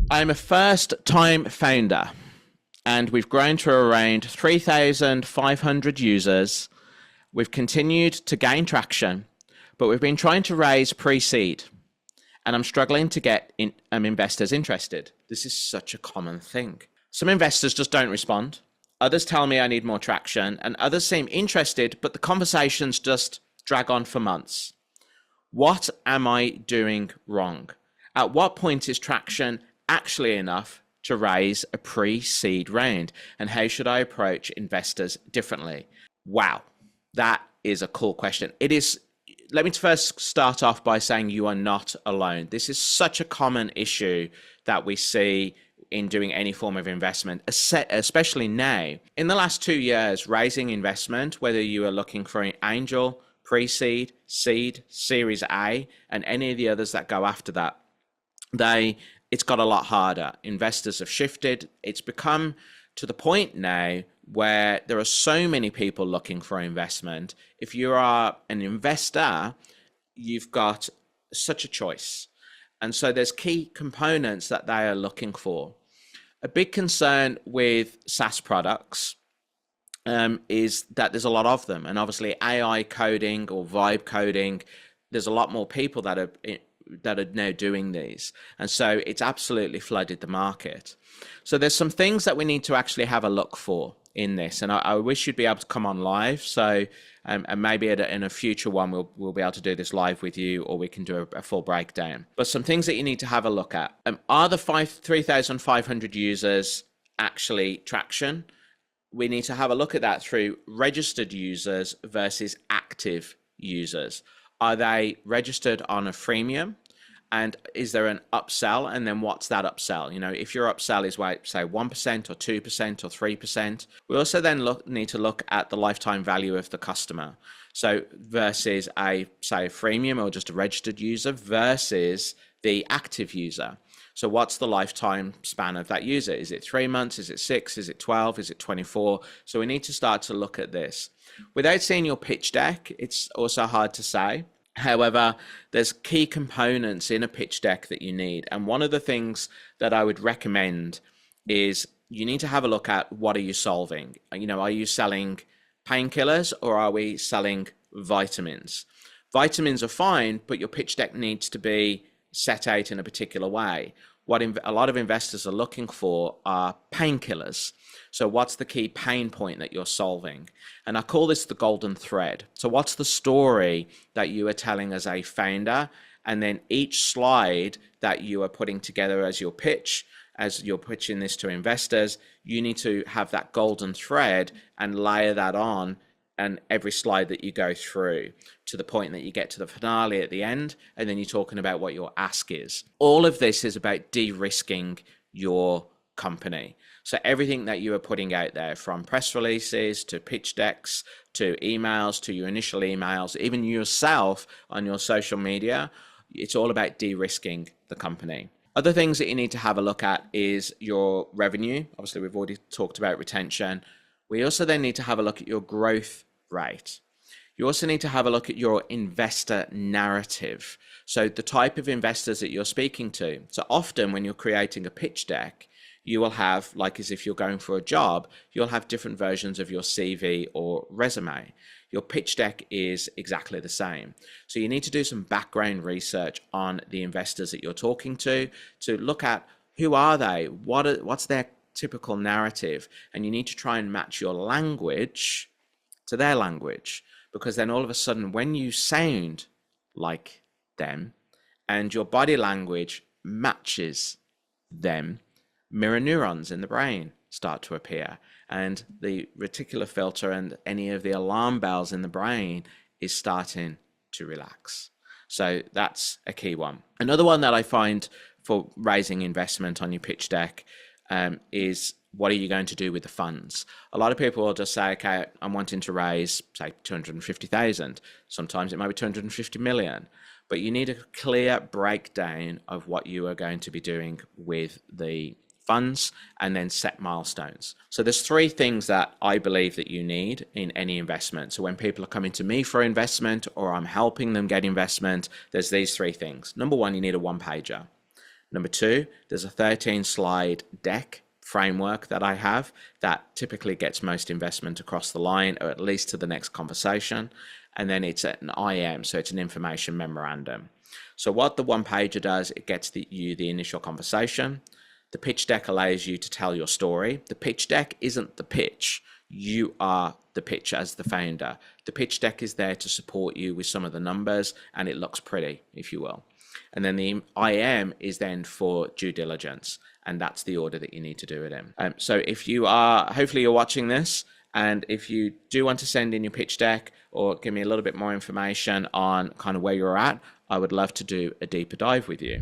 I'm a first time founder and we've grown to around 3,500 users. We've continued to gain traction, but we've been trying to raise pre seed and I'm struggling to get investors interested. This is such a common thing. Some investors just don't respond. Others tell me I need more traction, and others seem interested, but the conversations just drag on for months. What am I doing wrong? At what point is traction actually enough to raise a pre-seed round? And how should I approach investors differently? Wow, that is a cool question. It is. Let me first start off by saying you are not alone. This is such a common issue that we see in doing any form of investment, especially now. In the last 2 years, raising investment, whether you are looking for an angel, pre-seed, seed, Series A, and any of the others that go after that, it's got a lot harder. Investors have shifted. It's become to the point now where there are so many people looking for investment. If you are an investor, you've got such a choice. And so there's key components that they are looking for. A big concern with SaaS products is that there's a lot of them. And obviously AI coding or vibe coding, there's a lot more people that are now doing these. And so it's absolutely flooded the market. So there's some things that we need to actually have a look for in this. And I wish you'd be able to come on live. So and maybe in a future one, we'll be able to do this live with you, or we can do a full breakdown. But some things that you need to have a look at. Are the 3,500 users actually traction? We need to have a look at that through registered users versus active users. Are they registered on a freemium? And is there an upsell? And then what's that upsell? You know, if your upsell is, say, 1% or 2% or 3%, we also then need to look at the lifetime value of the customer. So versus say, a freemium or just a registered user versus the active user. So what's the lifetime span of that user? Is it 3 months? Is it 6? Is it 12? Is it 24? So we need to start to look at this. Without seeing your pitch deck, it's also hard to say. However, there's key components in a pitch deck that you need. And one of the things that I would recommend is you need to have a look at what are you solving? You know, are you selling painkillers or are we selling vitamins? Vitamins are fine, but your pitch deck needs to be set out in a particular way. What a lot of investors are looking for are painkillers. So what's the key pain point that you're solving? And I call this the golden thread. So what's the story that you are telling as a founder? And then each slide that you are putting together as your pitch, as you're pitching this to investors, you need to have that golden thread and layer that on and every slide that you go through to the point that you get to the finale at the end, and then you're talking about what your ask is. All of this is about de-risking your company. So everything that you are putting out there, from press releases to pitch decks to emails to your initial emails, even yourself on your social media, it's all about de-risking the company. Other things that you need to have a look at is your revenue. Obviously, we've already talked about retention. We also then need to have a look at your growth rate. You also need to have a look at your investor narrative. So the type of investors that you're speaking to. So often when you're creating a pitch deck, you will have, like as if you're going for a job, you'll have different versions of your CV or resume. Your pitch deck is exactly the same. So you need to do some background research on the investors that you're talking to look at who are they, what's their typical narrative, and you need to try and match your language to their language, because then all of a sudden when you sound like them and your body language matches them, mirror neurons in the brain start to appear, and the reticular filter and any of the alarm bells in the brain is starting to relax. So that's a key one. Another one that I find for raising investment on your pitch deck is, what are you going to do with the funds? A lot of people will just say, okay, I'm wanting to raise, say, 250,000. Sometimes it might be 250 million. But you need a clear breakdown of what you are going to be doing with the funds, and then set milestones. So there's 3 things that I believe that you need in any investment. So when people are coming to me for investment or I'm helping them get investment, there's these 3 things. Number 1, you need a one-pager. Number two, there's a 13 slide deck framework that I have that typically gets most investment across the line, or at least to the next conversation. And then it's an IM, so it's an information memorandum. So what the one pager does, it gets you the initial conversation. The pitch deck allows you to tell your story. The pitch deck isn't the pitch. You are the pitch as the founder. The pitch deck is there to support you with some of the numbers, and it looks pretty, if you will. And then the IM is then for due diligence, and that's the order that you need to do it in. So if you are, hopefully you're watching this, and if you do want to send in your pitch deck or give me a little bit more information on kind of where you're at, I would love to do a deeper dive with you.